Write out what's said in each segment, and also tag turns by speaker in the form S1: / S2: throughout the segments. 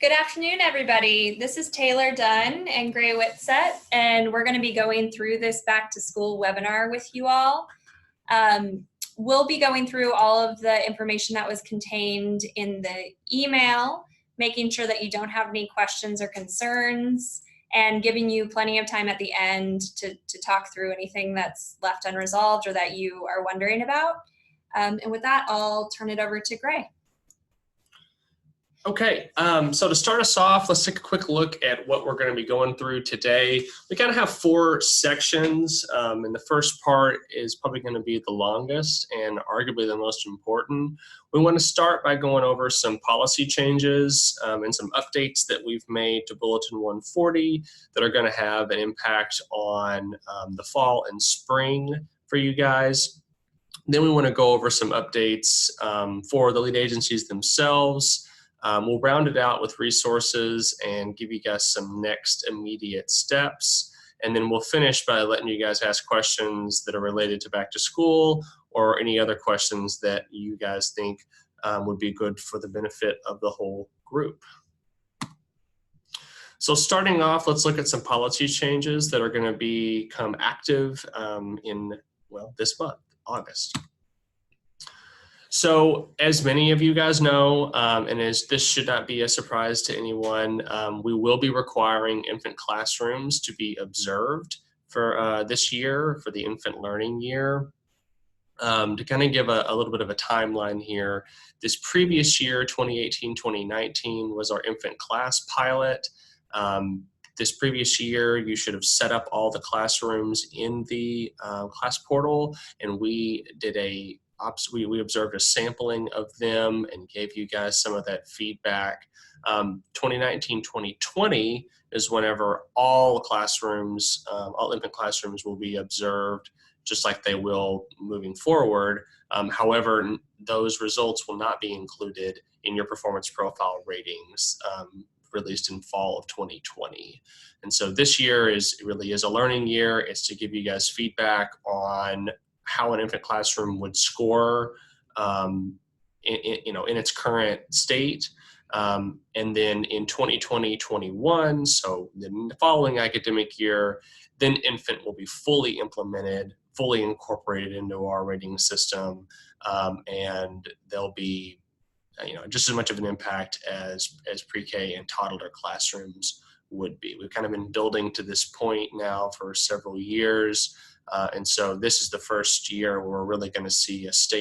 S1: Good afternoon, everybody. This is Taylor Dunn and Gray Whitsett, and we're going to be going through this back to school webinar with you all. We'll be going through all of the information that was contained in the email, making sure that you don't have any questions or concerns, and giving you plenty of time at the end to talk through anything that's left unresolved or that you are wondering about. And with that, I'll turn it over to Gray.
S2: Okay, so to start us off, let's take a quick look at what we're going to be going through today. We kind of have four sections, and the first part is probably going to be the longest and arguably the most important. We want to start by going over some policy changes and some updates that we've made to Bulletin 140 that are going to have an impact on the fall and spring for you guys. Then we want to go over some updates for the lead agencies themselves. We'll round it out with resources and give you guys some next immediate steps. And then we'll finish by letting you guys ask questions that are related to back to school or any other questions that you guys think would be good for the benefit of the whole group. So starting off, let's look at some policy changes that are going to become active in, well, this month, August. So as many of you guys know, and as this should not be a surprise to anyone, we will be requiring infant classrooms to be observed for this year, for the infant learning year. To kind of give a little bit of a timeline here, this previous year, 2018-2019, was our infant class pilot. This previous year, you should have set up all the classrooms in the class portal, and we did we observed a sampling of them and gave you guys some of that feedback. 2019-2020 is whenever all classrooms, all infant classrooms will be observed, just like they will moving forward. However, those results will not be included in your performance profile ratings released in fall of 2020. And so this year really is a learning year. It's to give you guys feedback on how an infant classroom would score in its current state. And then in 2020-21, so in the following academic year, then infant will be fully implemented, fully incorporated into our rating system, and there'll be just as much of an impact as pre-K and toddler classrooms would be. We've kind of been building to this point now for several years. And so this is the first year where we're really going to see some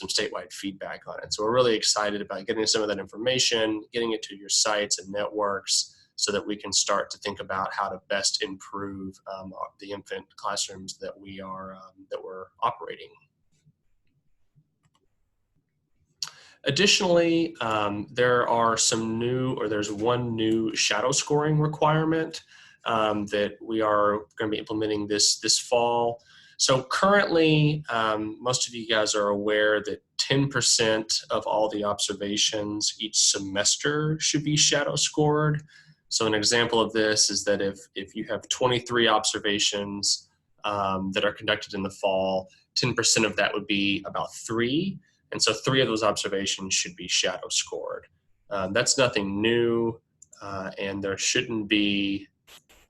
S2: statewide feedback on it. So we're really excited about getting some of that information, getting it to your sites and networks so that we can start to think about how to best improve the infant classrooms that we're operating. Additionally, there's one new shadow scoring requirement that we are going to be implementing this fall. So currently, most of you guys are aware that 10% of all the observations each semester should be shadow scored. So an example of this is that if you have 23 observations that are conducted in the fall, 10% of that would be about 3. And so 3 of those observations should be shadow scored. That's nothing new, and there shouldn't be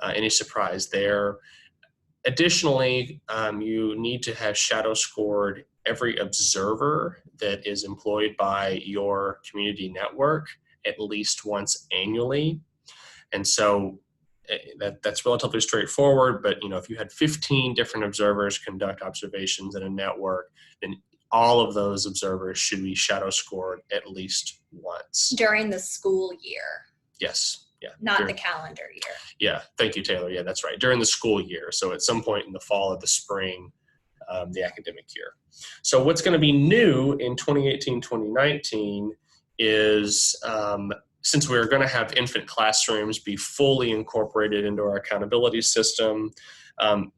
S2: any surprise there. Additionally, you need to have shadow scored every observer that is employed by your community network at least once annually. And so that's relatively straightforward, but if you had 15 different observers conduct observations in a network, then all of those observers should be shadow scored at least once.
S1: During the school year.
S2: Yes. Yeah.
S1: Not the calendar year.
S2: Yeah. Thank you, Taylor. Yeah, that's right. During the school year. So at some point in the fall or the spring, the academic year. So what's going to be new in 2018-2019 is since we're going to have infant classrooms be fully incorporated into our accountability system,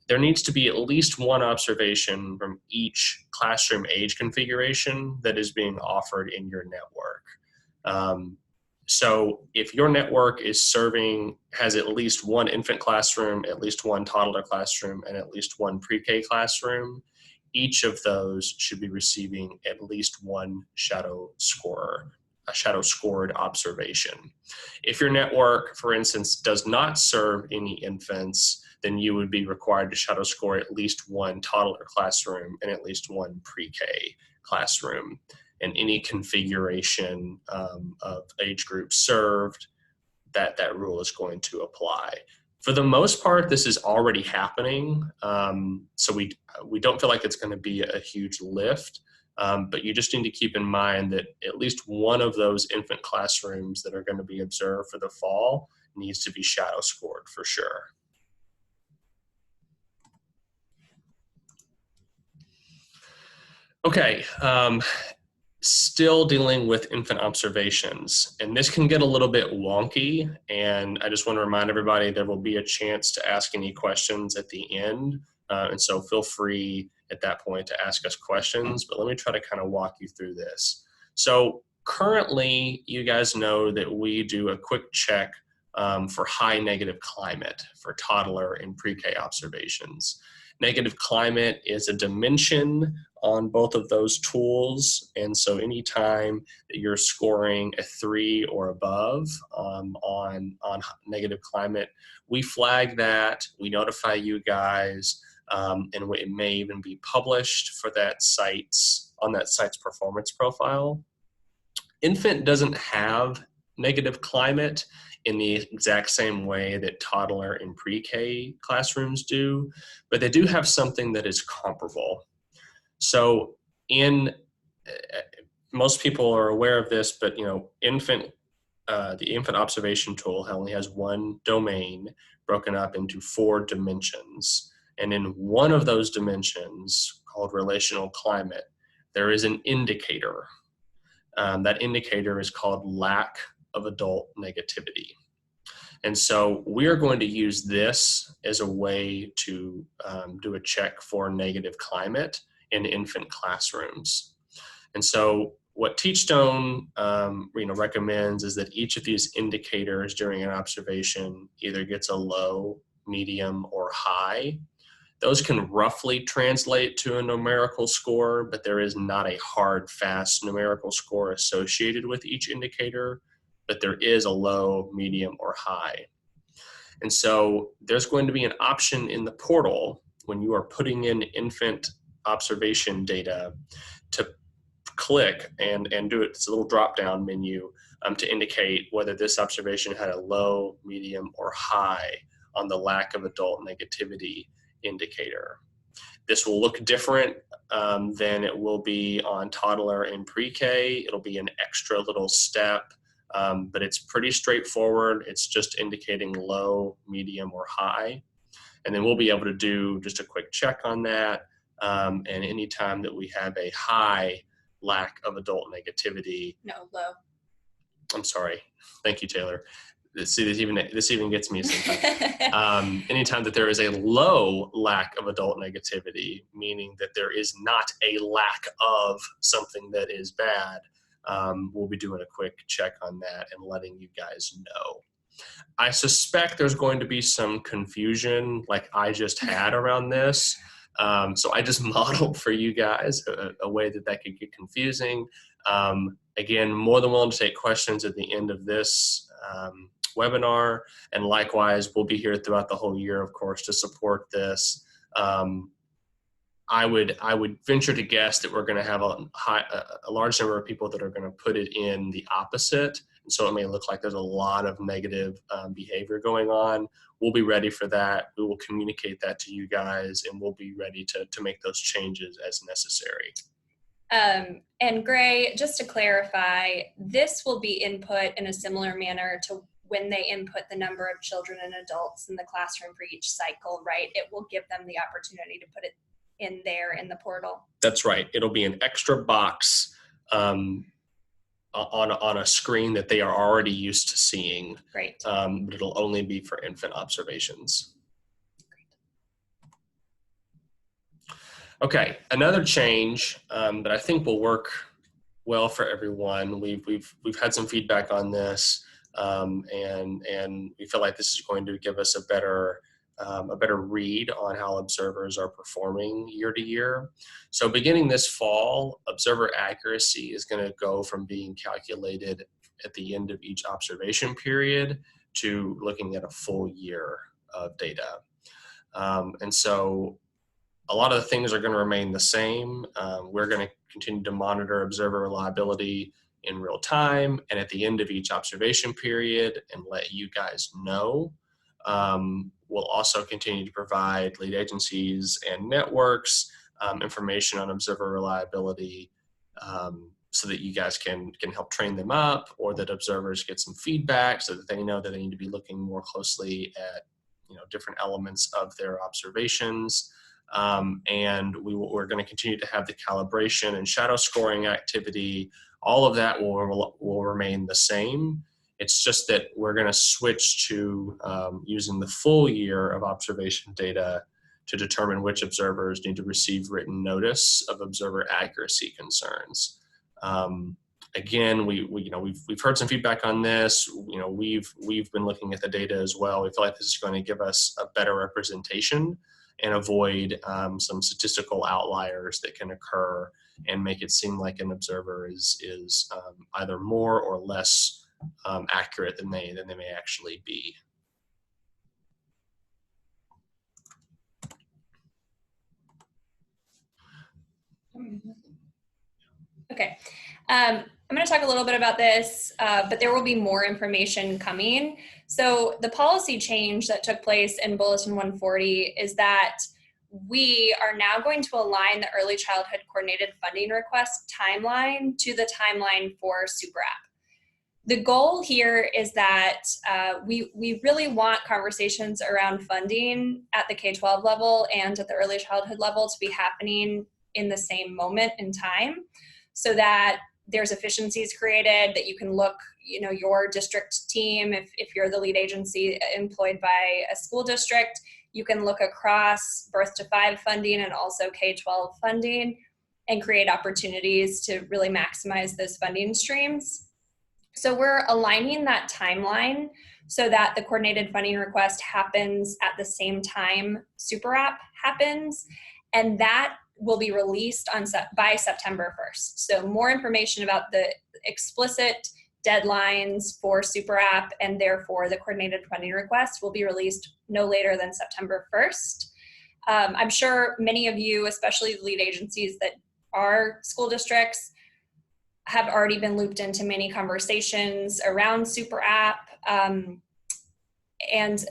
S2: there needs to be at least one observation from each classroom age configuration that is being offered in your network. So if your network has at least one infant classroom, at least one toddler classroom, and at least one pre-K classroom, each of those should be receiving at least one shadow scorer a shadow scored observation. If your network, for instance, does not serve any infants, then you would be required to shadow score at least one toddler classroom and at least one pre-K classroom. And any configuration of age group served, that rule is going to apply. For the most part, this is already happening, so we don't feel like it's going to be a huge lift, but you just need to keep in mind that at least one of those infant classrooms that are going to be observed for the fall needs to be shadow scored for sure. Okay, still dealing with infant observations, and this can get a little bit wonky, and I just want to remind everybody there will be a chance to ask any questions at the end, and so feel free at that point to ask us questions, but let me try to kind of walk you through this. So currently, you guys know that we do a quick check for high negative climate for toddler and pre-K observations. Negative climate is a dimension on both of those tools, and so anytime that you're scoring a 3 or above on negative climate, we flag that, we notify you guys, and it may even be published for that site's performance profile. Infant doesn't have negative climate in the exact same way that toddler and pre-K classrooms do, but they do have something that is comparable. So most people are aware of this, but the infant observation tool only has one domain broken up into 4 dimensions. And in one of those dimensions, called relational climate, there is an indicator. That indicator is called lack of adult negativity. And so we are going to use this as a way to do a check for negative climate in infant classrooms. And so what Teachstone recommends is that each of these indicators during an observation either gets a low, medium, or high. Those can roughly translate to a numerical score, but there is not a hard, fast numerical score associated with each indicator, but there is a low, medium, or high. And so there's going to be an option in the portal when you are putting in infant observation data to click and do it. It's a little drop-down menu to indicate whether this observation had a low, medium, or high on the lack of adult negativity indicator. This will look different than it will be on toddler and pre-K. It'll be an extra little step, but it's pretty straightforward. It's just indicating low, medium, or high. And then we'll be able to do just a quick check on that. And anytime that we have a high lack of adult negativity.
S1: No, low.
S2: I'm sorry. Thank you, Taylor. See, this even gets me sometimes. Anytime that there is a low lack of adult negativity, meaning that there is not a lack of something that is bad, we'll be doing a quick check on that and letting you guys know. I suspect there's going to be some confusion like I just had around this. So I just modeled for you guys a way that could get confusing. Again, more than willing to take questions at the end of this webinar, and likewise we'll be here throughout the whole year, of course, to support this. I would venture to guess that we're going to have a large number of people that are going to put it in the opposite, and so it may look like there's a lot of negative behavior going on. We'll be ready for that. We will communicate that to you guys, and we'll be ready to make those changes as necessary.
S1: And Gray, just to clarify, this will be input in a similar manner to when they input the number of children and adults in the classroom for each cycle, right? It will give them the opportunity to put it in there in the portal.
S2: That's right. It'll be an extra box on a screen that they are already used to seeing.
S1: Great.
S2: But it'll only be for infant observations. Okay, another change that I think will work well for everyone. We've had some feedback on this, and we feel like this is going to give us a better a better read on how observers are performing year to year. So beginning this fall, observer accuracy is going to go from being calculated at the end of each observation period to looking at a full year of data. And so a lot of the things are going to remain the same. We're going to continue to monitor observer reliability in real time and at the end of each observation period and let you guys know. We'll also continue to provide lead agencies and networks information on observer reliability so that you guys can help train them up, or that observers get some feedback so that they know that they need to be looking more closely at different elements of their observations. And we're going to continue to have the calibration and shadow scoring activity. All of that will remain the same. It's just that we're going to switch to using the full year of observation data to determine which observers need to receive written notice of observer accuracy concerns. Again, we've heard some feedback on this. We've been looking at the data as well. We feel like this is going to give us a better representation and avoid some statistical outliers that can occur and make it seem like an observer is either more or less accurate than they may actually be.
S1: Okay, I'm going to talk a little bit about this, but there will be more information coming. So the policy change that took place in Bulletin 140 is that we are now going to align the early childhood coordinated funding request timeline to the timeline for Super App. The goal here is that we really want conversations around funding at the K-12 level and at the early childhood level to be happening in the same moment in time, so that there's efficiencies created, that you can look, your district team, if you're the lead agency employed by a school district, you can look across birth to 5 funding and also K-12 funding and create opportunities to really maximize those funding streams. So we're aligning that timeline so that the coordinated funding request happens at the same time Super App happens, and that will be released by September 1st. So more information about the explicit deadlines for Super App and therefore the coordinated funding request will be released no later than September 1st. I'm sure many of you, especially the lead agencies that are school districts, have already been looped into many conversations around Super App. And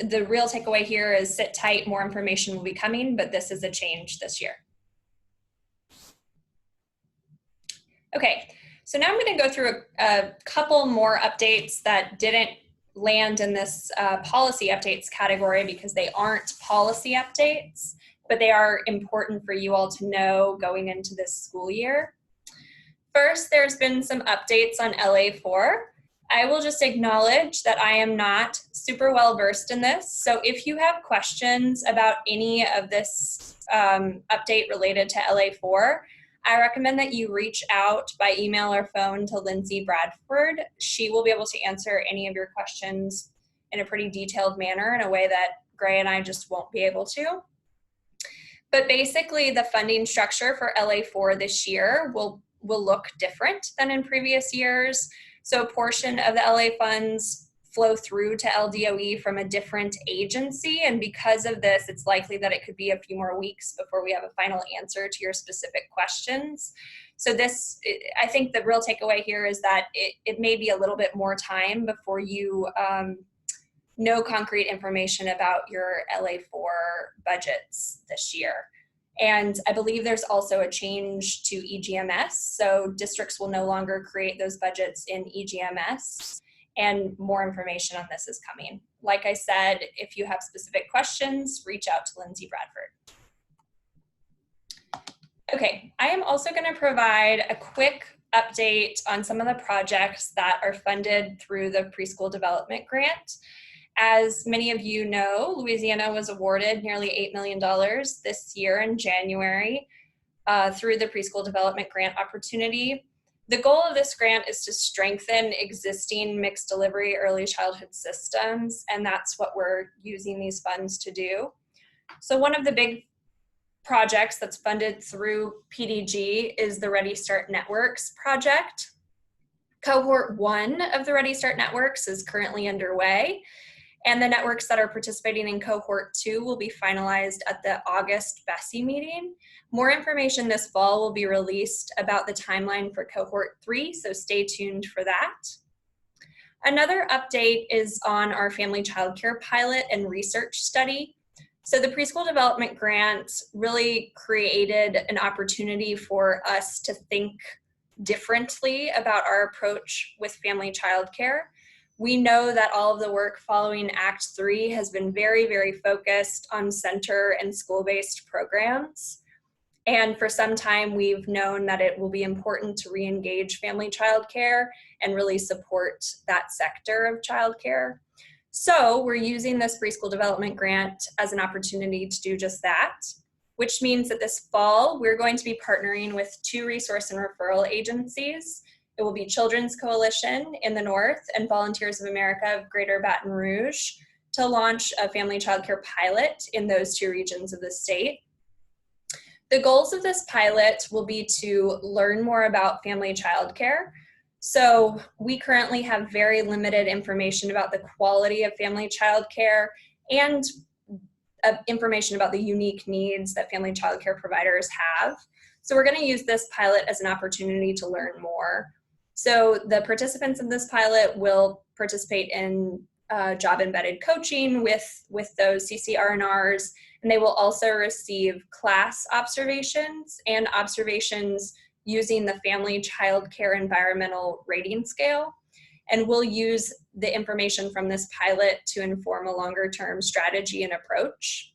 S1: the real takeaway here is sit tight, more information will be coming, but this is a change this year. Okay, so now I'm going to go through a couple more updates that didn't land in this policy updates category because they aren't policy updates, but they are important for you all to know going into this school year. First, there's been some updates on LA4. I will just acknowledge that I am not super well versed in this. So if you have questions about any of this update related to LA4, I recommend that you reach out by email or phone to Lindsay Bradford. She will be able to answer any of your questions in a pretty detailed manner in a way that Gray and I just won't be able to. But basically, the funding structure for LA4 this year will look different than in previous years. So a portion of the LA funds flow through to LDOE from a different agency. And because of this, it's likely that it could be a few more weeks before we have a final answer to your specific questions. So this, I think the real takeaway here is that it may be a little bit more time before you know concrete information about your LA4 budgets this year. And I believe there's also a change to EGMS. So districts will no longer create those budgets in EGMS. And more information on this is coming. Like I said, if you have specific questions, reach out to Lindsay Bradford. Okay, I am also going to provide a quick update on some of the projects that are funded through the Preschool Development Grant. As many of you know, Louisiana was awarded nearly $8 million this year in January through the Preschool Development Grant opportunity. The goal of this grant is to strengthen existing mixed delivery early childhood systems, and that's what we're using these funds to do. So one of the big projects that's funded through PDG is the Ready Start Networks project. Cohort 1 of the Ready Start Networks is currently underway, and the networks that are participating in Cohort 2 will be finalized at the August BESI meeting. More information this fall will be released about the timeline for Cohort 3, so stay tuned for that. Another update is on our family childcare pilot and research study. So the Preschool Development Grant really created an opportunity for us to think differently about our approach with family childcare. We know that all of the work following Act 3 has been very, very focused on center and school-based programs. And for some time, we've known that it will be important to re-engage family childcare and really support that sector of childcare. So we're using this Preschool Development Grant as an opportunity to do just that, which means that this fall, we're going to be partnering with 2 resource and referral agencies. It will be Children's Coalition in the North and Volunteers of America of Greater Baton Rouge to launch a family childcare pilot in those 2 regions of the state. The goals of this pilot will be to learn more about family childcare. So we currently have very limited information about the quality of family childcare and information about the unique needs that family childcare providers have. So we're going to use this pilot as an opportunity to learn more. So the participants in this pilot will participate in job-embedded coaching with those CCR&Rs, and they will also receive class observations and observations using the Family Childcare Environmental Rating Scale. And we'll use the information from this pilot to inform a longer-term strategy and approach.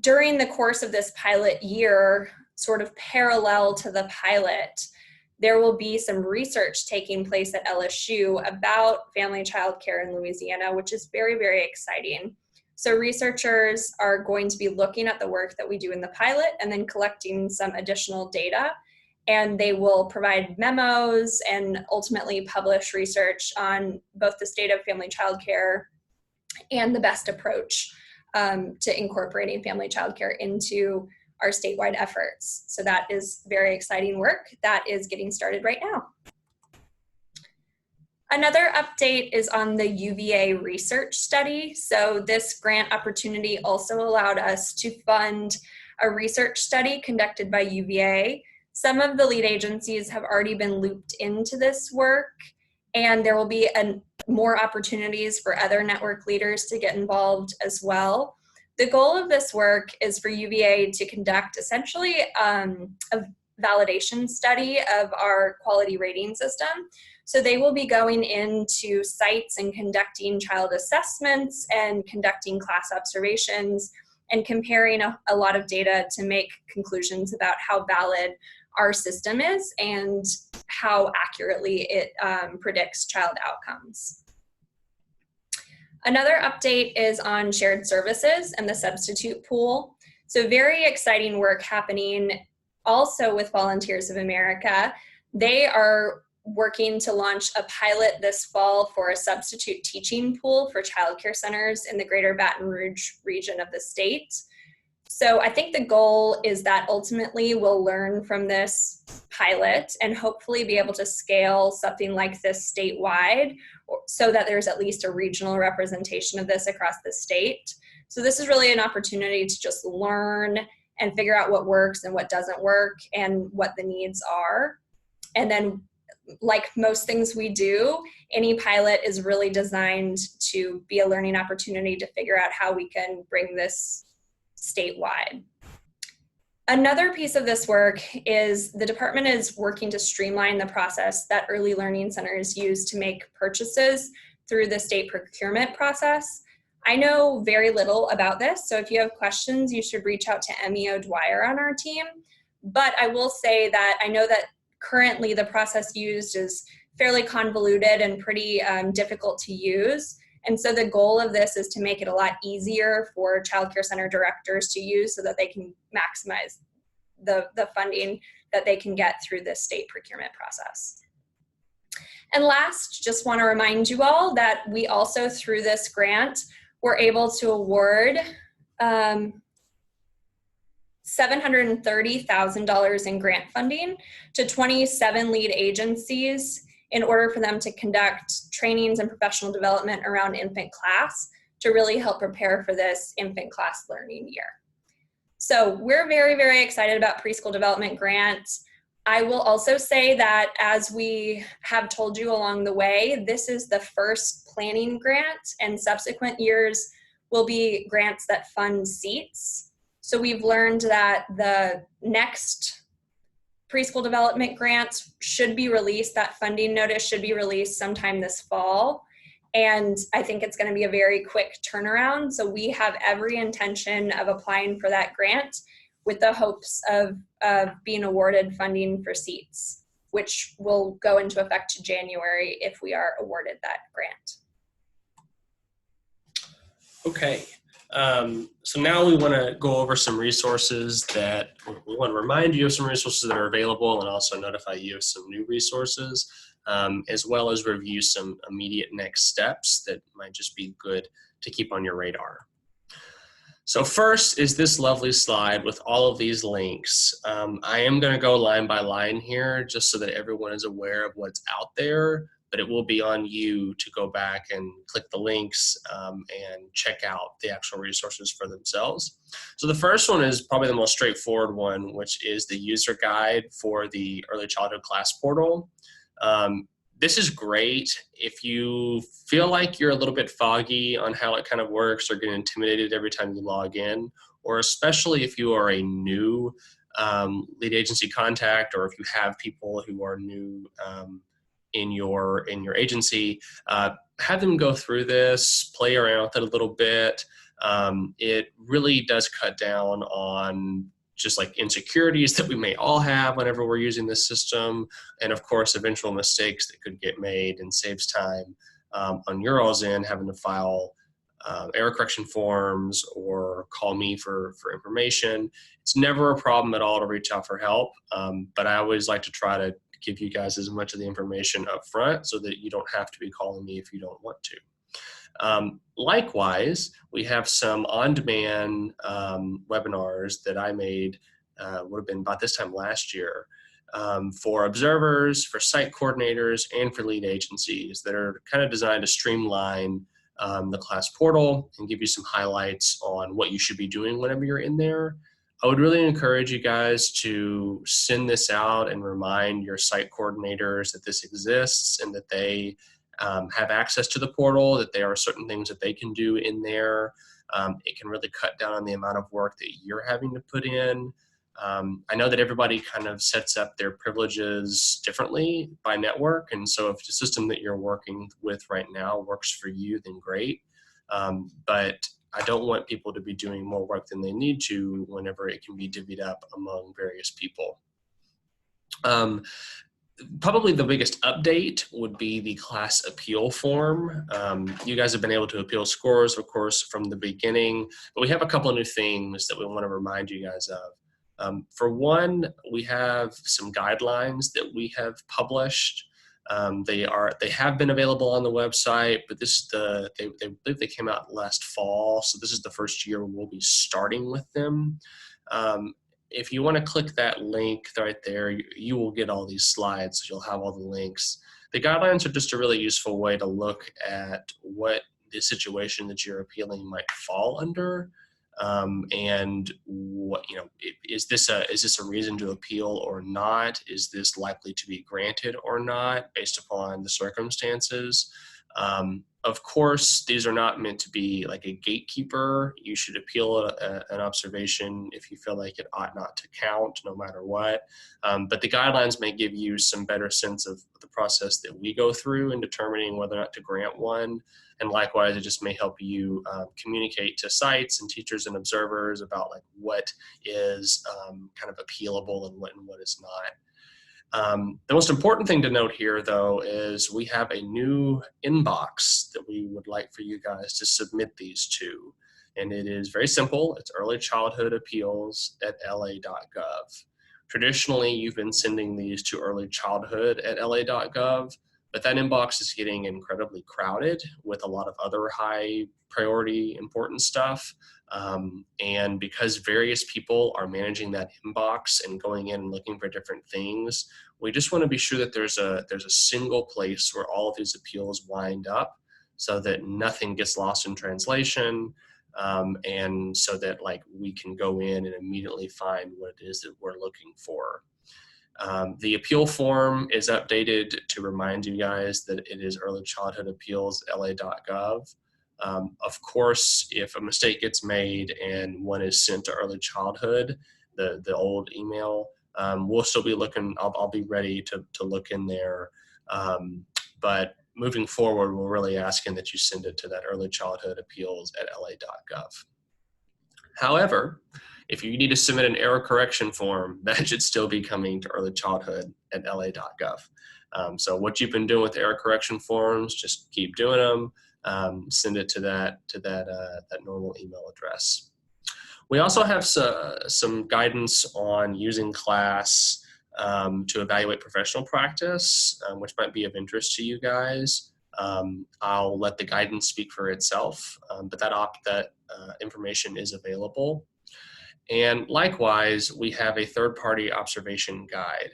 S1: During the course of this pilot year, sort of parallel to the pilot, there will be some research taking place at LSU about family childcare in Louisiana, which is very, very exciting. So researchers are going to be looking at the work that we do in the pilot and then collecting some additional data, and they will provide memos and ultimately publish research on both the state of family childcare and the best approach to incorporating family childcare into our statewide efforts. So that is very exciting work that is getting started right now. Another update is on the UVA research study. So this grant opportunity also allowed us to fund a research study conducted by UVA. Some of the lead agencies have already been looped into this work, and there will be more opportunities for other network leaders to get involved as well. The goal of this work is for UVA to conduct essentially a validation study of our quality rating system. So they will be going into sites and conducting child assessments and conducting class observations and comparing a lot of data to make conclusions about how valid our system is and how accurately it predicts child outcomes. Another update is on shared services and the substitute pool. So very exciting work happening also with Volunteers of America. They are working to launch a pilot this fall for a substitute teaching pool for childcare centers in the Greater Baton Rouge region of the state. So I think the goal is that ultimately we'll learn from this pilot and hopefully be able to scale something like this statewide so that there's at least a regional representation of this across the state. So this is really an opportunity to just learn and figure out what works and what doesn't work and what the needs are. And then, like most things we do, any pilot is really designed to be a learning opportunity to figure out how we can bring this statewide. Another piece of this work is the department is working to streamline the process that early learning centers use to make purchases through the state procurement process. I know very little about this, so if you have questions, you should reach out to Emmy O'Dwyer on our team. But I will say that I know that currently the process used is fairly convoluted and pretty difficult to use. And so the goal of this is to make it a lot easier for child care center directors to use so that they can maximize the funding that they can get through this state procurement process. And last, just want to remind you all that we also, through this grant, were able to award $730,000 in grant funding to 27 lead agencies in order for them to conduct trainings and professional development around infant class to really help prepare for this infant class learning year. So we're very, very excited about preschool development grants. I will also say that, as we have told you along the way, this is the first planning grant, and subsequent years will be grants that fund seats. So we've learned that the next preschool development grants should be released, that funding notice should be released sometime this fall. And I think it's going to be a very quick turnaround. So we have every intention of applying for that grant with the hopes of being awarded funding for seats, which will go into effect January if we are awarded that grant.
S2: Okay. So now we want to go over some resources that we want to remind you of, some resources that are available, and also notify you of some new resources, as well as review some immediate next steps that might just be good to keep on your radar. So first is this lovely slide with all of these links. I am going to go line by line here just so that everyone is aware of what's out there, but it will be on you to go back and click the links and check out the actual resources for themselves. So the first one is probably the most straightforward one, which is the user guide for the early childhood class portal. This is great if you feel like you're a little bit foggy on how it kind of works or get intimidated every time you log in, or especially if you are a new lead agency contact, or if you have people who are new in your agency, have them go through this, play around with it a little bit. It really does cut down on just like insecurities that we may all have whenever we're using this system, and of course eventual mistakes that could get made, and saves time on your all's end having to file error correction forms or call me for information. It's never a problem at all to reach out for help, but I always like to try to give you guys as much of the information up front so that you don't have to be calling me if you don't want to. Likewise, we have some on-demand webinars that I made, would have been about this time last year, for observers, for site coordinators, and for lead agencies that are kind of designed to streamline the class portal and give you some highlights on what you should be doing whenever you're in there. I would really encourage you guys to send this out and remind your site coordinators that this exists and that they have access to the portal, that there are certain things that they can do in there. It can really cut down on the amount of work that you're having to put in. I know that everybody kind of sets up their privileges differently by network, and so if the system that you're working with right now works for you, then great. But I don't want people to be doing more work than they need to whenever it can be divvied up among various people. Probably the biggest update would be the class appeal form. You guys have been able to appeal scores, of course, from the beginning, but we have a couple of new things that we want to remind you guys of. For one, we have some guidelines that we have published. They have been available on the website, but this is they believe they came out last fall, so this is the first year we'll be starting with them. If you want to click that link right there, you will get all these slides. So you'll have all the links. The guidelines are just a really useful way to look at what the situation that you're appealing might fall under, and what, is this a reason to appeal or not? Is this likely to be granted or not based upon the circumstances? Of course, these are not meant to be like a gatekeeper. You should appeal an observation if you feel like it ought not to count, no matter what. But the guidelines may give you some better sense of the process that we go through in determining whether or not to grant one. And likewise, it just may help you communicate to sites and teachers and observers about like what is kind of appealable and what is not. The most important thing to note here, though, is we have a new inbox that we would like for you guys to submit these to. And it is very simple. It's earlychildhoodappeals@la.gov. Traditionally, you've been sending these to earlychildhood@la.gov, But that inbox is getting incredibly crowded with a lot of other high priority important stuff. And because various people are managing that inbox and going in and looking for different things, we just want to be sure that there's a single place where all of these appeals wind up, so that nothing gets lost in translation, and so that like we can go in and immediately find what it is that we're looking for. The appeal form is updated to remind you guys that it is early childhood appeals la.gov. Of course, if a mistake gets made and one is sent to early childhood, the old email, we'll still be looking. I'll be ready to look in there. But moving forward, we're really asking that you send it to that early childhood appeals at la.gov. However, if you need to submit an error correction form, that should still be coming to early childhood at la.gov. So what you've been doing with error correction forms, just keep doing them. Send it to that normal email address. We also have some guidance on using class to evaluate professional practice, which might be of interest to you guys. I'll let the guidance speak for itself, but that information is available. And likewise, we have a third-party observation guide.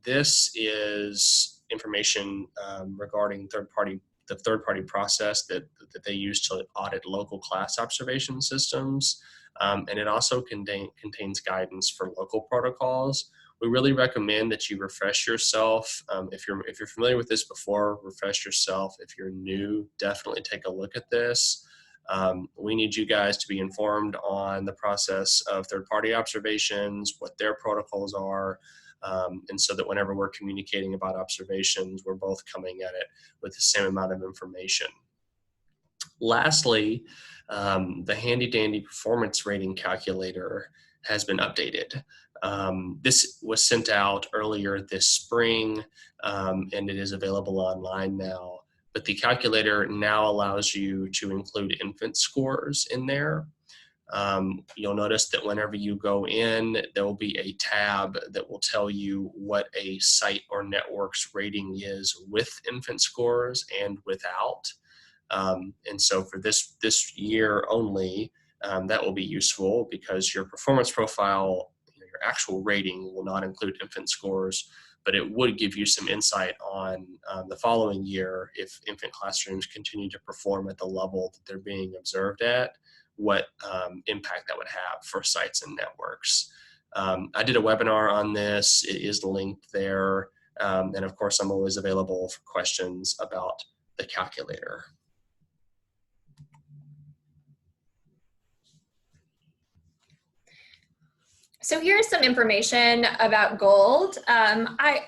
S2: This is information regarding the third-party process that they use to audit local class observation systems. And it also contains guidance for local protocols. We really recommend that you refresh yourself. If you're familiar with this before, refresh yourself. If you're new, definitely take a look at this. We need you guys to be informed on the process of third-party observations, what their protocols are, and so that whenever we're communicating about observations, we're both coming at it with the same amount of information. Lastly, the handy-dandy performance rating calculator has been updated. This was sent out earlier this spring, and it is available online now. But the calculator now allows you to include infant scores in there. You'll notice that whenever you go in, there will be a tab that will tell you what a site or network's rating is with infant scores and without. And so for this year only, that will be useful because your performance profile, your actual rating will not include infant scores, but it would give you some insight on the following year if infant classrooms continue to perform at the level that they're being observed at, what impact that would have for sites and networks. I did a webinar on this. It is linked there. And of course, I'm always available for questions about the calculator.
S1: So here's some information about gold.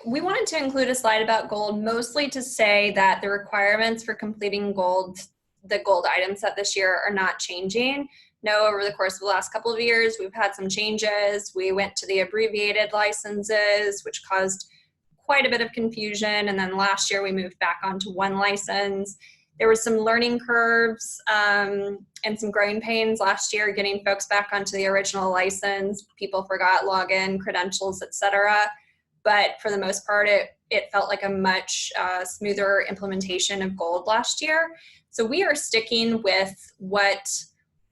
S1: We wanted to include a slide about gold mostly to say that the requirements for completing the gold item set this year are not changing. No, over the course of the last couple of years, we've had some changes. We went to the abbreviated licenses, which caused quite a bit of confusion. And then last year we moved back onto one license. There were some learning curves and some growing pains last year getting folks back onto the original license. People forgot login, credentials, etc. But for the most part, it felt like a much smoother implementation of gold last year. So we are sticking with what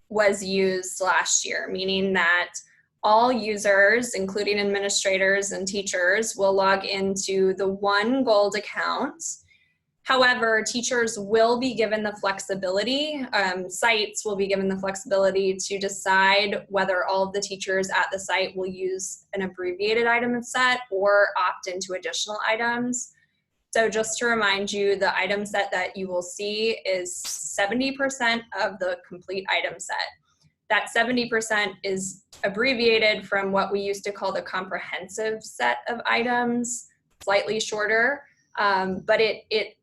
S1: was used last year, meaning that all users, including administrators and teachers, will log into the one gold account. However, teachers will be given the flexibility, sites will be given the flexibility to decide whether all of the teachers at the site will use an abbreviated item set or opt into additional items. So just to remind you, the item set that you will see is 70% of the complete item set. That 70% is abbreviated from what we used to call the comprehensive set of items, slightly shorter, but it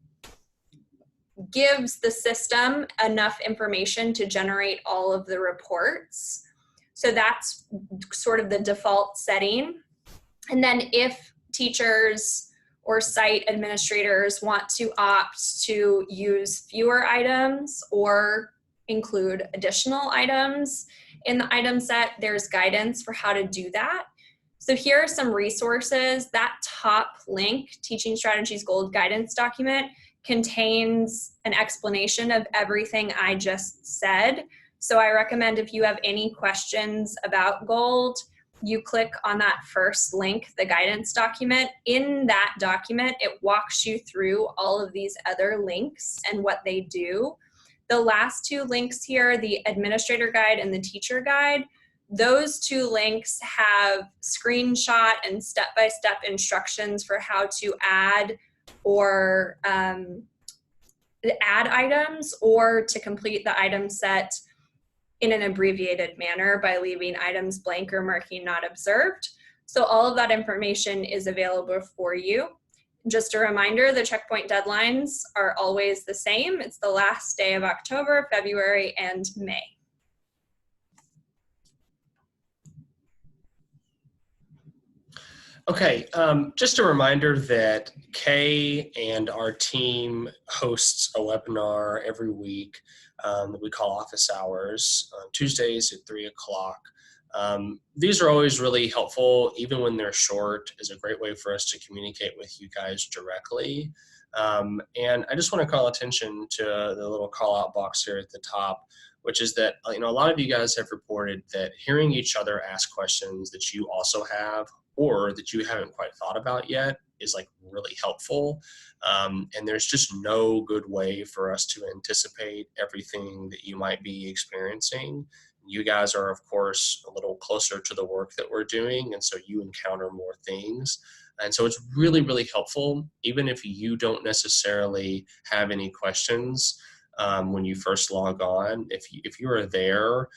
S1: gives the system enough information to generate all of the reports. So that's sort of the default setting. And then if teachers or site administrators want to opt to use fewer items or include additional items in the item set, there's guidance for how to do that. So here are some resources. That top link, Teaching Strategies Gold Guidance document, contains an explanation of everything I just said. So I recommend if you have any questions about Gold, you click on that first link, the guidance document. In that document, it walks you through all of these other links and what they do. The last two links here, the administrator guide and the teacher guide, those two links have screenshot and step-by-step instructions for how to add or add items, or to complete the item set in an abbreviated manner by leaving items blank or marking not observed. So all of that information is available for you. Just a reminder, the checkpoint deadlines are always the same. It's the last day of October, February, and May.
S2: Okay, just a reminder that Kay and our team hosts a webinar every week that we call Office Hours on Tuesdays at 3 o'clock. These are always really helpful, even when they're short. Is a great way for us to communicate with you guys directly. And I just want to call attention to the little call out box here at the top, which is that, a lot of you guys have reported that hearing each other ask questions that you also have or that you haven't quite thought about yet is like really helpful. And there's just no good way for us to anticipate everything that you might be experiencing. You guys are, of course, a little closer to the work that we're doing, and so you encounter more things. And so it's really, really helpful, even if you don't necessarily have any questions when you first log on. If you are there,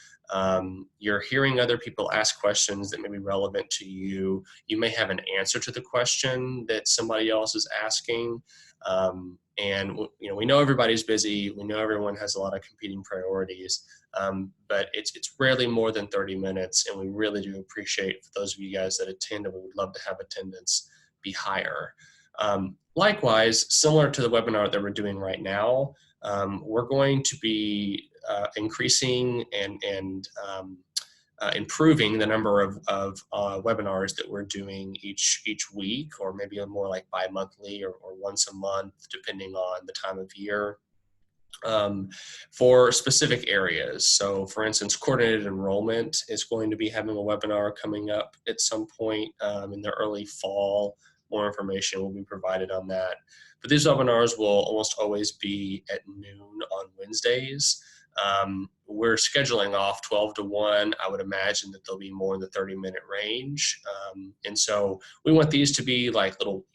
S2: you're hearing other people ask questions that may be relevant to you. You may have an answer to the question that somebody else is asking. And we know everybody's busy. We know everyone has a lot of competing priorities, but it's rarely more than 30 minutes, and we really do appreciate for those of you guys that attend, and we would love to have attendance be higher. Likewise, similar to the webinar that we're doing right now, we're going to be increasing and improving the number of webinars that we're doing each week, or maybe more like bi-monthly or once a month, depending on the time of year, for specific areas. So for instance, coordinated enrollment is going to be having a webinar coming up at some point in the early fall. More information will be provided on that. But these webinars will almost always be at noon on Wednesdays. We're scheduling off 12 to 1. I would imagine that they'll be more in the 30-minute range. And so we want these to be like little,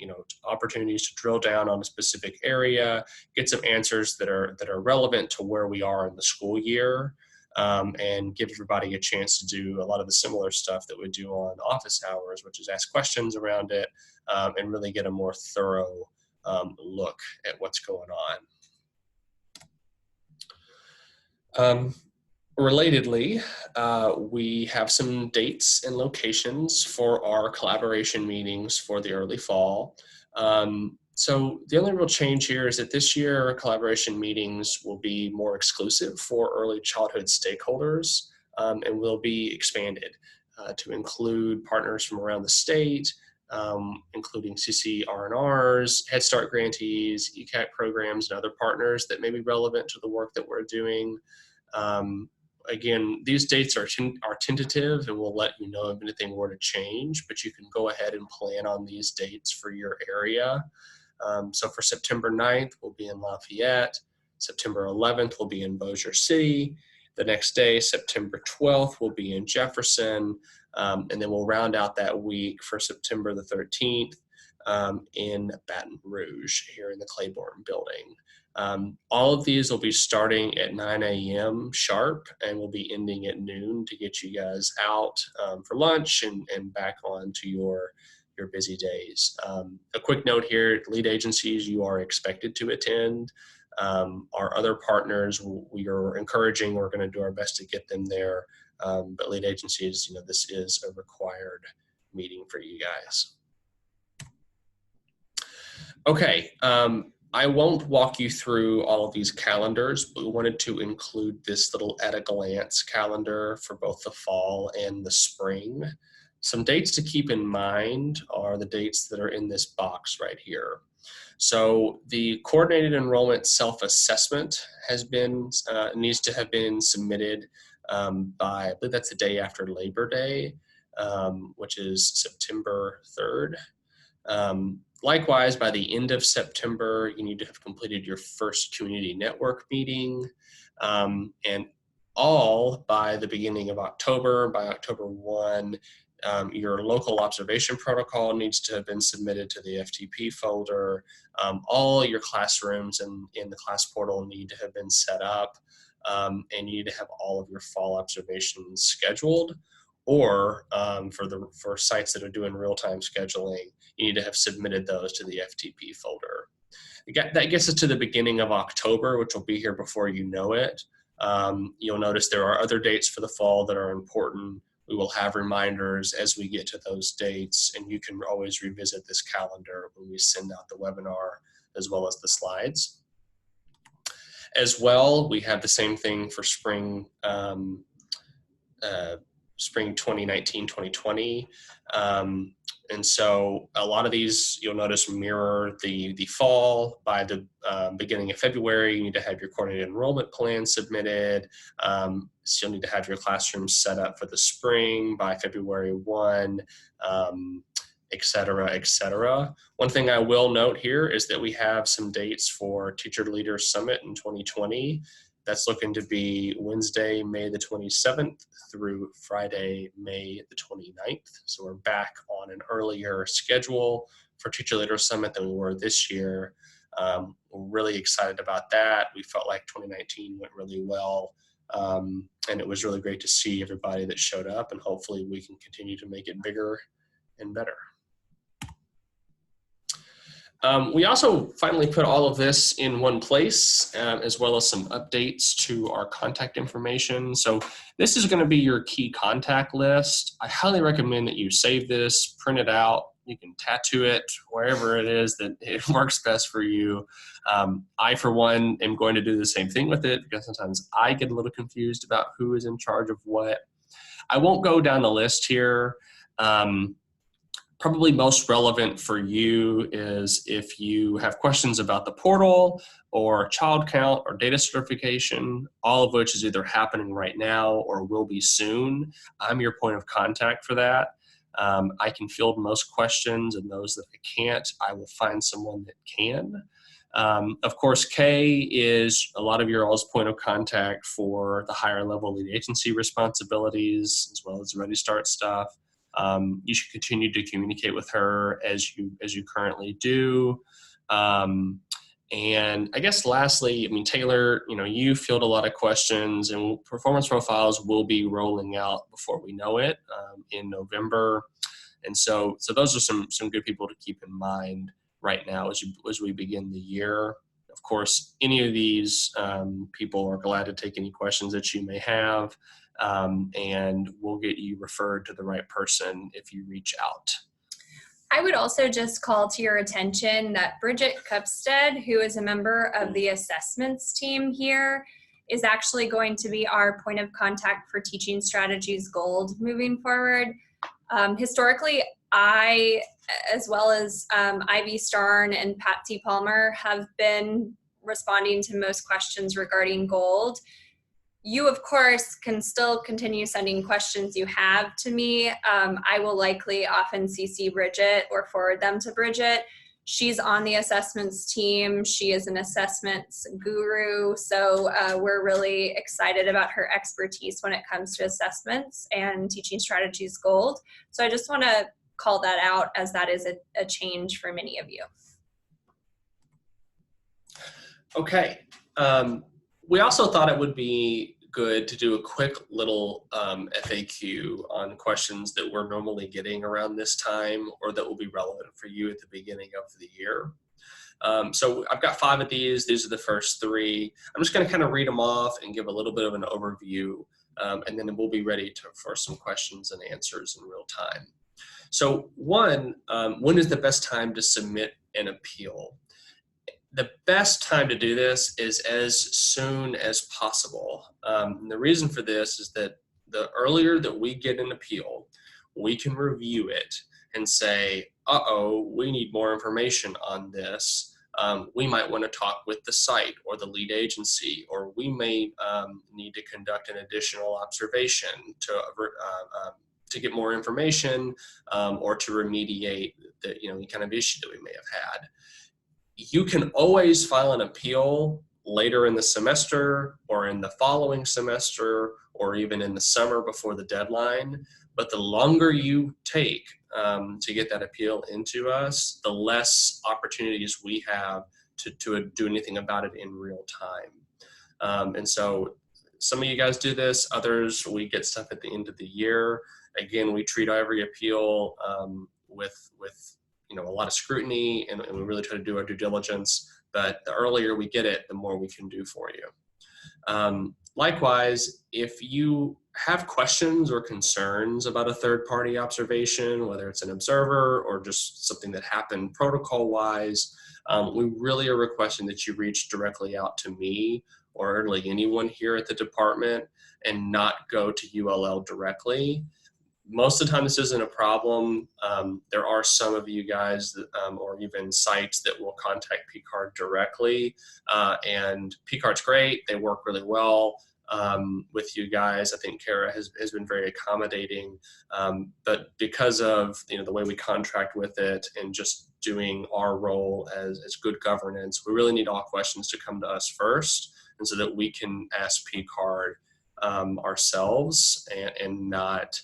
S2: opportunities to drill down on a specific area, get some answers that are relevant to where we are in the school year, and give everybody a chance to do a lot of the similar stuff that we do on office hours, which is ask questions around it, and really get a more thorough look at what's going on. Relatedly, we have some dates and locations for our collaboration meetings for the early fall. So the only real change here is that this year collaboration meetings will be more exclusive for early childhood stakeholders, and will be expanded to include partners from around the state, including CCR&Rs, Head Start grantees, ECAC programs, and other partners that may be relevant to the work that we're doing. Again, these dates are tentative, and we'll let you know if anything were to change, but you can go ahead and plan on these dates for your area. So for September 9th, we'll be in Lafayette. September 11th, we'll be in Bossier City. The next day, September 12th, we'll be in Jefferson. And then we'll round out that week for September the 13th in Baton Rouge, here in the Claiborne building. All of these will be starting at 9 a.m. sharp, and will be ending at noon to get you guys out for lunch and back on to your busy days. A quick note here, lead agencies, you are expected to attend. Our other partners, we are encouraging, we're going to do our best to get them there. But lead agencies, this is a required meeting for you guys. Okay. I won't walk you through all of these calendars, but we wanted to include this little at a glance calendar for both the fall and the spring. some dates to keep in mind are the dates that are in this box right here. So the coordinated enrollment self-assessment needs to have been submitted by, I believe that's the day after Labor Day, which is September 3rd. Likewise, by the end of September, you need to have completed your first community network meeting, and all by the beginning of October. By October 1, your local observation protocol needs to have been submitted to the FTP folder. All your classrooms in the class portal need to have been set up, and you need to have all of your fall observations scheduled. Or for sites that are doing real-time scheduling, you need to have submitted those to the FTP folder. That gets us to the beginning of October, which will be here before you know it. You'll notice there are other dates for the fall that are important. We will have reminders as we get to those dates, and you can always revisit this calendar when we send out the webinar as well as the slides. As well, we have the same thing for spring 2019-2020. And so a lot of these, you'll notice, mirror the fall. By the beginning of February, you need to have your coordinated enrollment plan submitted. So you'll need to have your classrooms set up for the spring by February 1, et cetera, et cetera. One thing I will note here is that we have some dates for Teacher Leader Summit in 2020. That's looking to be Wednesday, May the 27th through Friday, May the 29th. So we're back on an earlier schedule for Teacher Leader Summit than we were this year. We're really excited about that. We felt like 2019 went really well. And it was really great to see everybody that showed up, and hopefully we can continue to make it bigger and better. We also finally put all of this in one place, as well as some updates to our contact information. So this is going to be your key contact list. I highly recommend that you save this, print it out. You can tattoo it wherever it is that it works best for you. I, for one, am going to do the same thing with it, because sometimes I get a little confused about who is in charge of what. I won't go down the list here. Probably most relevant for you is if you have questions about the portal or child count or data certification, all of which is either happening right now or will be soon. I'm your point of contact for that. I can field most questions, and those that I can't, I will find someone that can. Of course, Kay is a lot of your all's point of contact for the higher level lead agency responsibilities, as well as Ready Start stuff. You should continue to communicate with her as you currently do. And I guess lastly, I mean, Taylor, you field a lot of questions, and performance profiles will be rolling out before we know it in November. And so those are some good people to keep in mind right now as we begin the year. Of course, any of these people are glad to take any questions that you may have. And we'll get you referred to the right person if you reach out.
S1: I would also just call to your attention that Bridget Cupstead, who is a member of the assessments team here, is actually going to be our point of contact for Teaching Strategies Gold moving forward. Historically, I, as well as Ivy Starn and Patsy Palmer, have been responding to most questions regarding Gold. You, of course, can still continue sending questions you have to me. I will likely often CC Bridget or forward them to Bridget. She's on the assessments team. She is an assessments guru. So we're really excited about her expertise when it comes to assessments and Teaching Strategies Gold. So I just want to call that out, as that is a change for many of you.
S2: Okay. We also thought it would be good to do a quick little FAQ on questions that we're normally getting around this time, or that will be relevant for you at the beginning of the year. So I've got 5 of these. These are the first 3. I'm just going to kind of read them off and give a little bit of an overview, and then we'll be ready for some questions and answers in real time. So one, when is the best time to submit an appeal? The best time to do this is as soon as possible. And the reason for this is that the earlier that we get an appeal, we can review it and say, uh-oh, we need more information on this. We might want to talk with the site or the lead agency, or we may need to conduct an additional observation to get more information, or to remediate the any kind of issue that we may have had. You can always file an appeal later in the semester or in the following semester or even in the summer before the deadline. But the longer you take to get that appeal into us, the less opportunities we have to do anything about it in real time. And so some of you guys do this, others we get stuff at the end of the year. Again, we treat every appeal with a lot of scrutiny, and we really try to do our due diligence. But the earlier we get it, the more we can do for you. Likewise, if you have questions or concerns about a third-party observation, whether it's an observer or just something that happened protocol-wise, we really are requesting that you reach directly out to me or really anyone here at the department and not go to ULL directly. Most of the time this isn't a problem. There are some of you guys that, or even sites that will contact PCARD directly, and PCARD's great. They work really well with you guys. I think Kara has been very accommodating, but because of the way we contract with it and just doing our role as good governance, we really need all questions to come to us first, and so that we can ask PCARD ourselves and not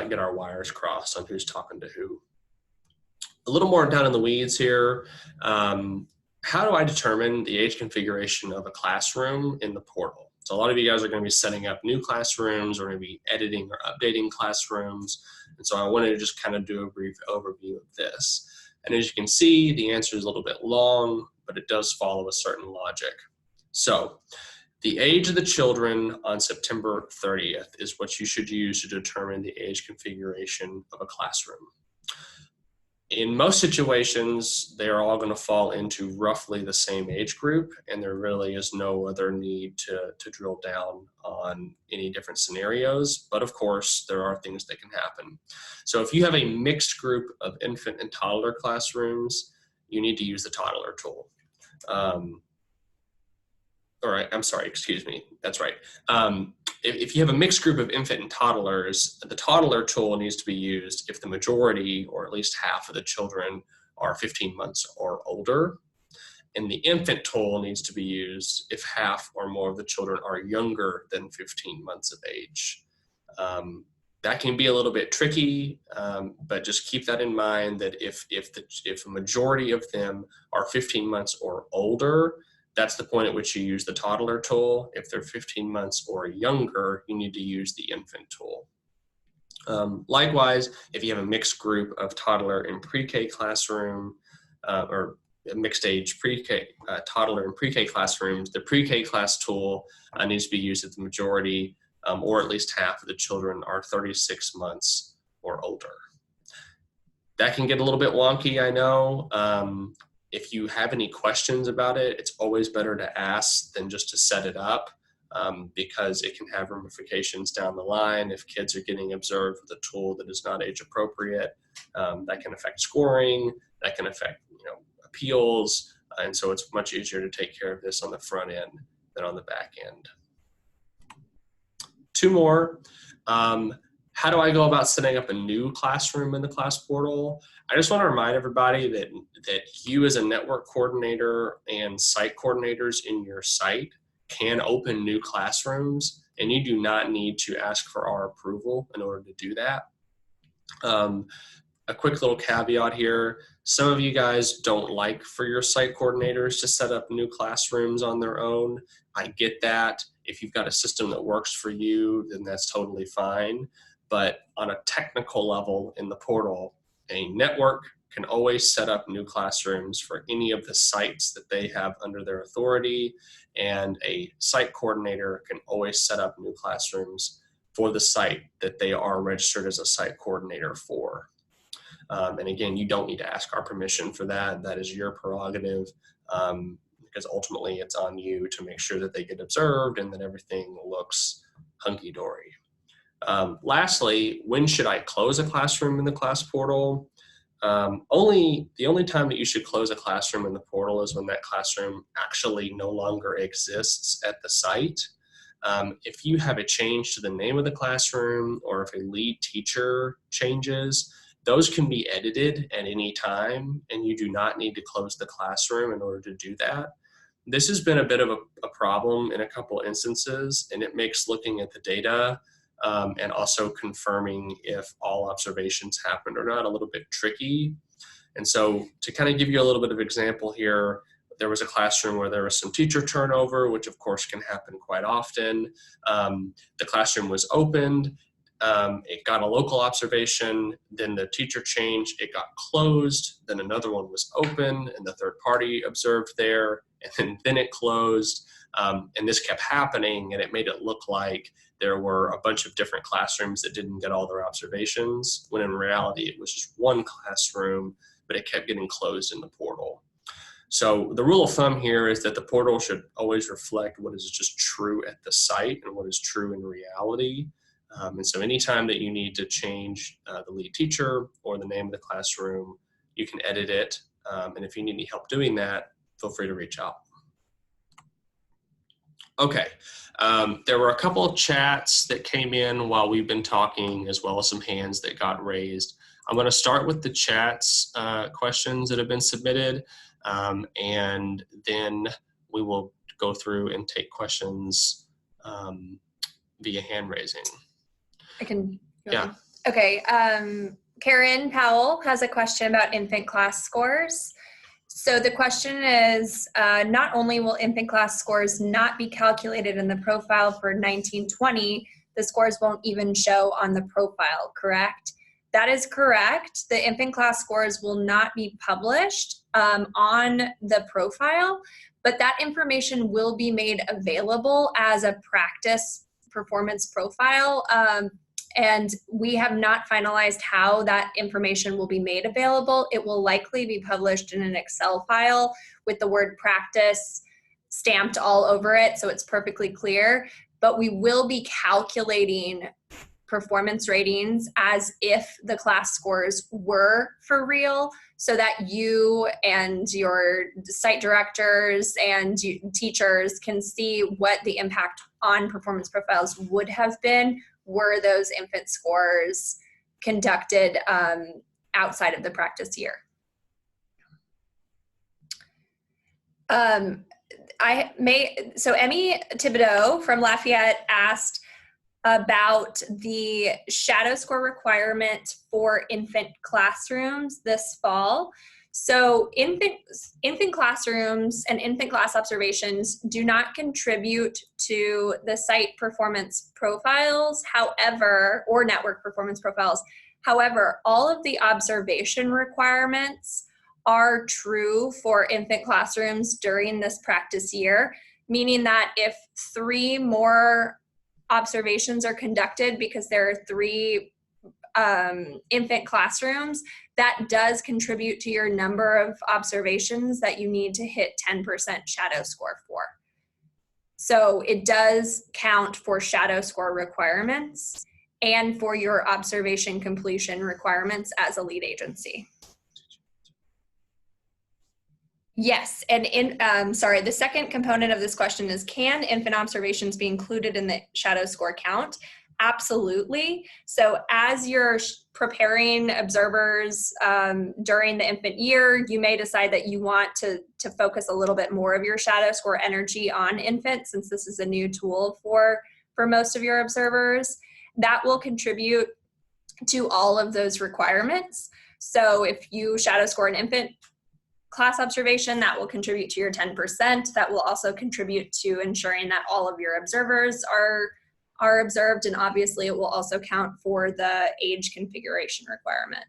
S2: get our wires crossed on who's talking to who. A little more down in the weeds here. How do I determine the age configuration of a classroom in the portal? So a lot of you guys are going to be setting up new classrooms or maybe editing or updating classrooms. And so I wanted to just kind of do a brief overview of this. And as you can see, the answer is a little bit long, but it does follow a certain logic. So the age of the children on September 30th is what you should use to determine the age configuration of a classroom. In most situations, they are all going to fall into roughly the same age group, and there really is no other need to drill down on any different scenarios. But of course, there are things that can happen. So if you have a mixed group of infant and toddler classrooms, you need to use the toddler tool. All right, I'm sorry, excuse me, that's right. If you have a mixed group of infant and toddlers, the toddler tool needs to be used if the majority, or at least half of the children, are 15 months or older. And the infant tool needs to be used if half or more of the children are younger than 15 months of age. That can be a little bit tricky, but just keep that in mind that if a majority of them are 15 months or older, that's the point at which you use the toddler tool. If they're 15 months or younger, you need to use the infant tool. Likewise, if you have a mixed group of toddler and pre-K classroom, or a mixed age pre-K, toddler and pre-K classrooms, the pre-K class tool needs to be used if the majority, or at least half of the children are 36 months or older. That can get a little bit wonky, I know. If you have any questions about it, it's always better to ask than just to set it up, because it can have ramifications down the line. If kids are getting observed with a tool that is not age appropriate, that can affect scoring, that can affect appeals, and so it's much easier to take care of this on the front end than on the back end. Two more. How do I go about setting up a new classroom in the class portal? I just want to remind everybody that you as a network coordinator and site coordinators in your site can open new classrooms, and you do not need to ask for our approval in order to do that. A quick little caveat here. Some of you guys don't like for your site coordinators to set up new classrooms on their own. I get that. If you've got a system that works for you, then that's totally fine. But on a technical level in the portal, a network can always set up new classrooms for any of the sites that they have under their authority, and a site coordinator can always set up new classrooms for the site that they are registered as a site coordinator for. And again, you don't need to ask our permission for that. That is your prerogative, because ultimately it's on you to make sure that they get observed and that everything looks hunky-dory. Lastly, when should I close a classroom in the class portal? The only time that you should close a classroom in the portal is when that classroom actually no longer exists at the site. If you have a change to the name of the classroom, or if a lead teacher changes, those can be edited at any time, and you do not need to close the classroom in order to do that. This has been a bit of a problem in a couple instances, and it makes looking at the data and also confirming if all observations happened or not a little bit tricky. And so to kind of give you a little bit of example here, there was a classroom where there was some teacher turnover, which of course can happen quite often. The classroom was opened, it got a local observation, then the teacher changed, it got closed, then another one was open and the third party observed there, and then it closed. And this kept happening, and it made it look like there were a bunch of different classrooms that didn't get all their observations, when in reality it was just one classroom, but it kept getting closed in the portal. So the rule of thumb here is that the portal should always reflect what is just true at the site and what is true in reality. And so anytime that you need to change the lead teacher or the name of the classroom, you can edit it. And if you need any help doing that, feel free to reach out. Okay, there were a couple of chats that came in while we've been talking, as well as some hands that got raised. I'm going to start with the chats questions that have been submitted, and then we will go through and take questions via hand raising.
S1: I can.
S2: Yeah.
S1: Okay. Karen Powell has a question about infant class scores. So the question is, not only will infant class scores not be calculated in the profile for 1920, the scores won't even show on the profile, correct? That is correct. The infant class scores will not be published on the profile, but that information will be made available as a practice performance profile. And we have not finalized how that information will be made available. It will likely be published in an Excel file with the word practice stamped all over it, so it's perfectly clear. But we will be calculating performance ratings as if the class scores were for real, so that you and your site directors and teachers can see what the impact on performance profiles would have been were those infant scores conducted outside of the practice year. So Emmy Thibodeau from Lafayette asked about the shadow score requirement for infant classrooms this fall. So infant classrooms and infant class observations do not contribute to the site performance profiles, however, or network performance profiles. However, all of the observation requirements are true for infant classrooms during this practice year, meaning that if 3 more observations are conducted because there are 3 infant classrooms, that does contribute to your number of observations that you need to hit 10% shadow score for. So it does count for shadow score requirements and for your observation completion requirements as a lead agency. Yes, and the second component of this question is, can infant observations be included in the shadow score count? Absolutely. So as you're preparing observers during the infant year, you may decide that you want to focus a little bit more of your shadow score energy on infants, since this is a new tool for most of your observers. That will contribute to all of those requirements. So if you shadow score an infant class observation, that will contribute to your 10%. That will also contribute to ensuring that all of your observers are observed, and obviously it will also count for the age configuration requirement.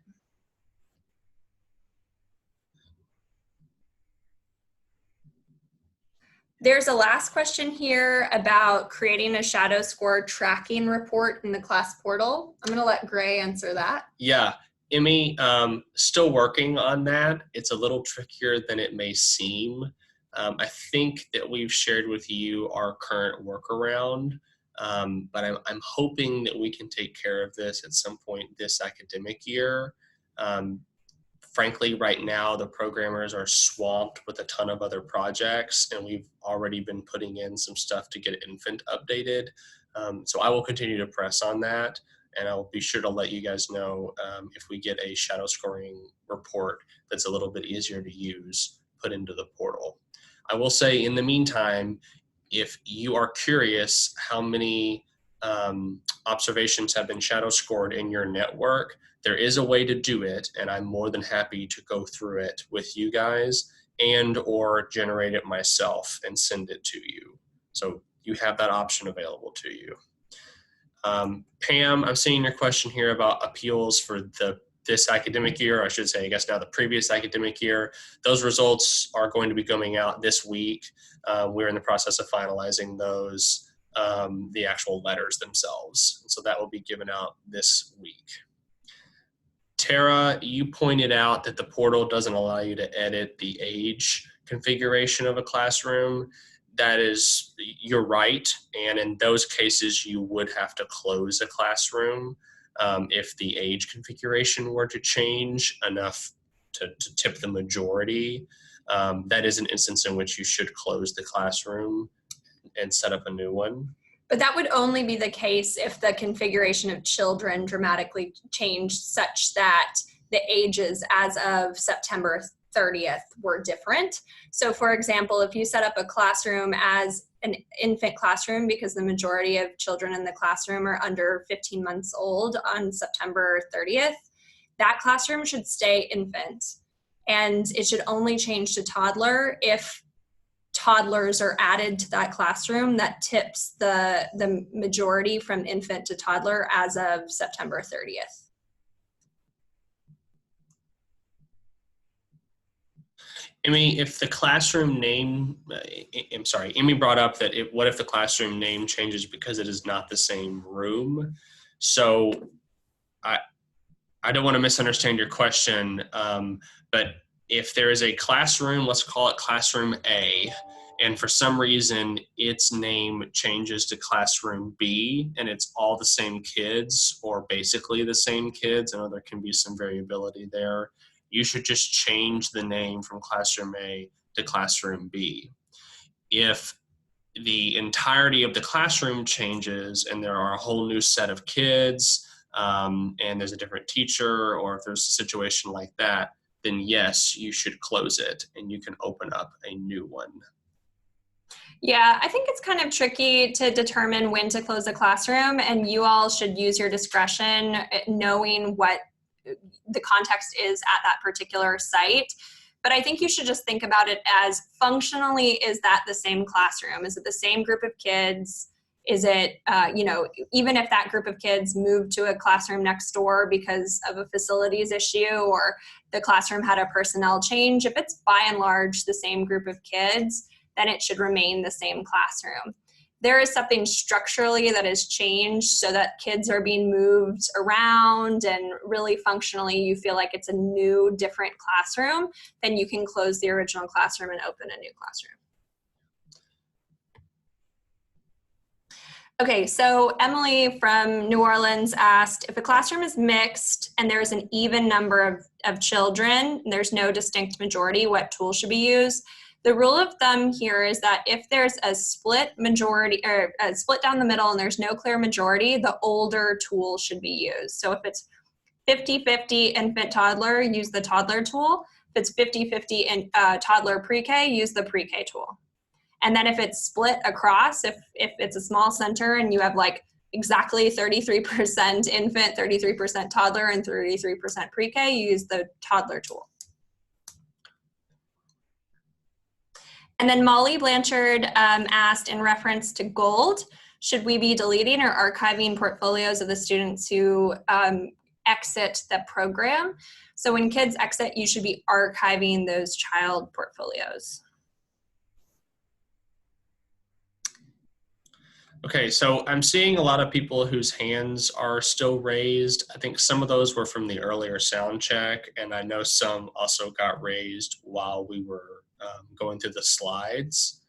S1: There's a last question here about creating a shadow score tracking report in the class portal. I'm gonna let Gray answer that.
S2: Yeah, Emmy, still working on that. It's a little trickier than it may seem. I think that we've shared with you our current workaround. But I'm hoping that we can take care of this at some point this academic year. Frankly, right now, the programmers are swamped with a ton of other projects, and we've already been putting in some stuff to get Infant updated. So I will continue to press on that, and I'll be sure to let you guys know if we get a shadow scoring report that's a little bit easier to use put into the portal. I will say in the meantime, if you are curious how many observations have been shadow scored in your network, there is a way to do it, and I'm more than happy to go through it with you guys and or generate it myself and send it to you. So you have that option available to you. Pam, I'm seeing your question here about appeals for this academic year, I should say, I guess now the previous academic year. Those results are going to be coming out this week. We're in the process of finalizing those, the actual letters themselves. So that will be given out this week. Tara, you pointed out that the portal doesn't allow you to edit the age configuration of a classroom. That is, you're right. And in those cases, you would have to close a classroom if the age configuration were to change enough to tip the majority. That is an instance in which you should close the classroom and set up a new one.
S1: But that would only be the case if the configuration of children dramatically changed such that the ages as of September 30th were different. So for example, if you set up a classroom as an infant classroom because the majority of children in the classroom are under 15 months old on September 30th, that classroom should stay infant. And it should only change to toddler if toddlers are added to that classroom that tips the majority from infant to toddler as of September 30th.
S2: Amy, if the classroom name, I'm sorry, Amy brought up that what if the classroom name changes because it is not the same room? So I don't want to misunderstand your question, but if there is a classroom, let's call it classroom A, and for some reason its name changes to classroom B and it's all the same kids or basically the same kids, I know there can be some variability there, you should just change the name from classroom A to classroom B. If the entirety of the classroom changes and there are a whole new set of kids and there's a different teacher, or if there's a situation like that, then yes, you should close it and you can open up a new one.
S1: Yeah, I think it's kind of tricky to determine when to close a classroom, and you all should use your discretion knowing what the context is at that particular site. But I think you should just think about it as functionally, is that the same classroom? Is it the same group of kids? Is it, even if that group of kids moved to a classroom next door because of a facilities issue or the classroom had a personnel change, if it's by and large the same group of kids, then it should remain the same classroom. There is something structurally that has changed so that kids are being moved around and really functionally you feel like it's a new, different classroom, then you can close the original classroom and open a new classroom. Okay, so Emily from New Orleans asked, if a classroom is mixed and there's an even number of children, and there's no distinct majority, what tool should be used? The rule of thumb here is that if there's a split majority or a split down the middle and there's no clear majority, the older tool should be used. So if it's 50-50 infant toddler, use the toddler tool. If it's 50-50 in toddler pre-K, use the pre-K tool. And then if it's split across, if it's a small center and you have like exactly 33% infant, 33% toddler, and 33% pre-K, you use the toddler tool. And then Molly Blanchard asked, in reference to GOLD, should we be deleting or archiving portfolios of the students who exit the program? So when kids exit, you should be archiving those child portfolios.
S2: Okay, so I'm seeing a lot of people whose hands are still raised. I think some of those were from the earlier sound check, and I know some also got raised while we were going through the slides.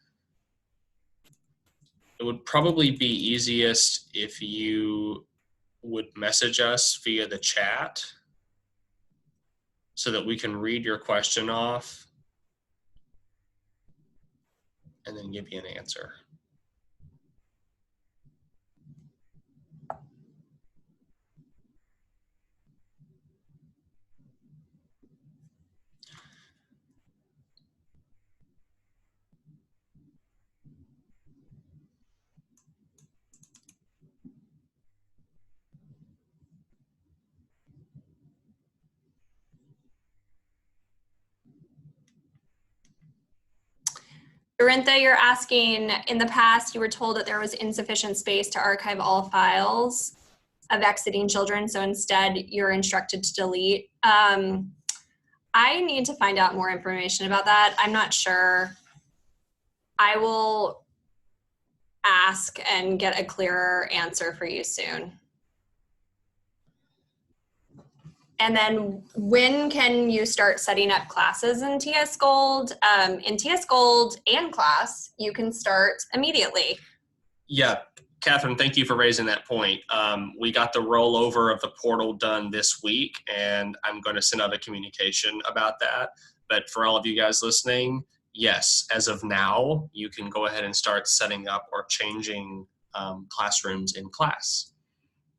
S2: it would probably be easiest if you would message us via the chat so that we can read your question off and then give you an answer.
S1: Dorintha, you're asking, in the past, you were told that there was insufficient space to archive all files of exiting children, so instead you're instructed to delete. I need to find out more information about that. I'm not sure. I will ask and get a clearer answer for you soon. And then when can you start setting up classes in TS Gold? In TS Gold and class, you can start immediately.
S2: Yeah, Catherine, thank you for raising that point. We got the rollover of the portal done this week, and I'm going to send out a communication about that. But for all of you guys listening, yes, as of now, you can go ahead and start setting up or changing classrooms in class.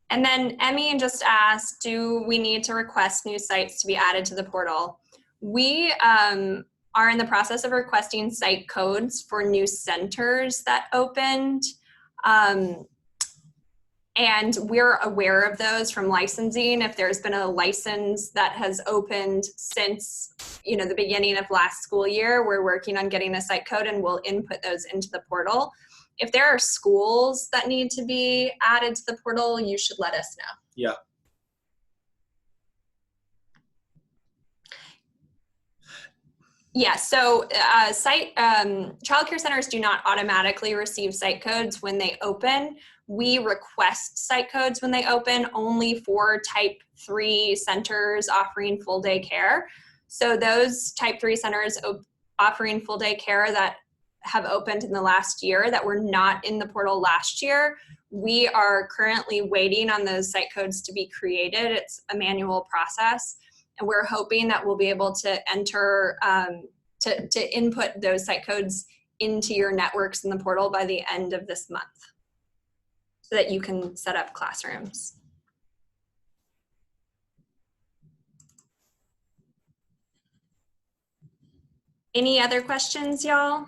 S1: And then Emmy just asked, do we need to request new sites to be added to the portal? We are in the process of requesting site codes for new centers that opened. And we're aware of those from licensing. If there's been a license that has opened since, the beginning of last school year, we're working on getting a site code and we'll input those into the portal. If there are schools that need to be added to the portal, you should let us know.
S2: Yeah.
S1: Yeah, so childcare centers do not automatically receive site codes when they open. We request site codes when they open only for type 3 centers offering full day care. So those type 3 centers offering full day care that have opened in the last year that were not in the portal last year, we are currently waiting on those site codes to be created. It's a manual process, and we're hoping that we'll be able to enter, to input those site codes into your networks in the portal by the end of this month so that you can set up classrooms. Any other questions, y'all?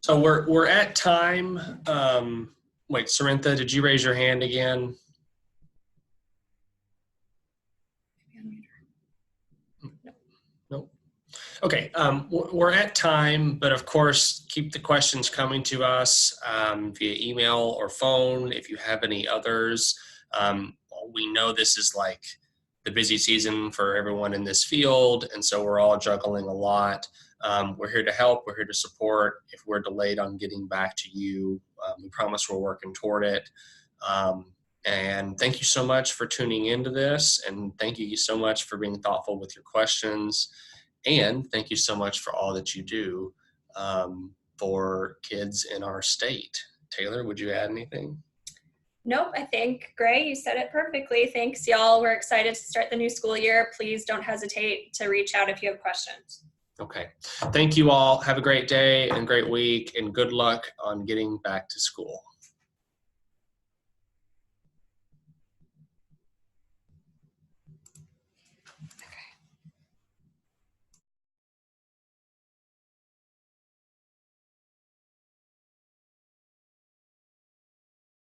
S2: So we're at time. Wait, Sarintha, did you raise your hand again? Nope. Okay, we're at time, but of course, keep the questions coming to us via email or phone if you have any others. We know this is like the busy season for everyone in this field, and so we're all juggling a lot. We're here to help, we're here to support. If we're delayed on getting back to you, we promise we're working toward it. And thank you so much for tuning into this, and thank you so much for being thoughtful with your questions, and thank you so much for all that you do for kids in our state. Taylor, would you add anything?
S1: Nope, I think, Gray, you said it perfectly. Thanks, y'all. We're excited to start the new school year. Please don't hesitate to reach out if you have questions.
S2: Okay. Thank you all. Have a great day and great week, and good luck on getting back to school.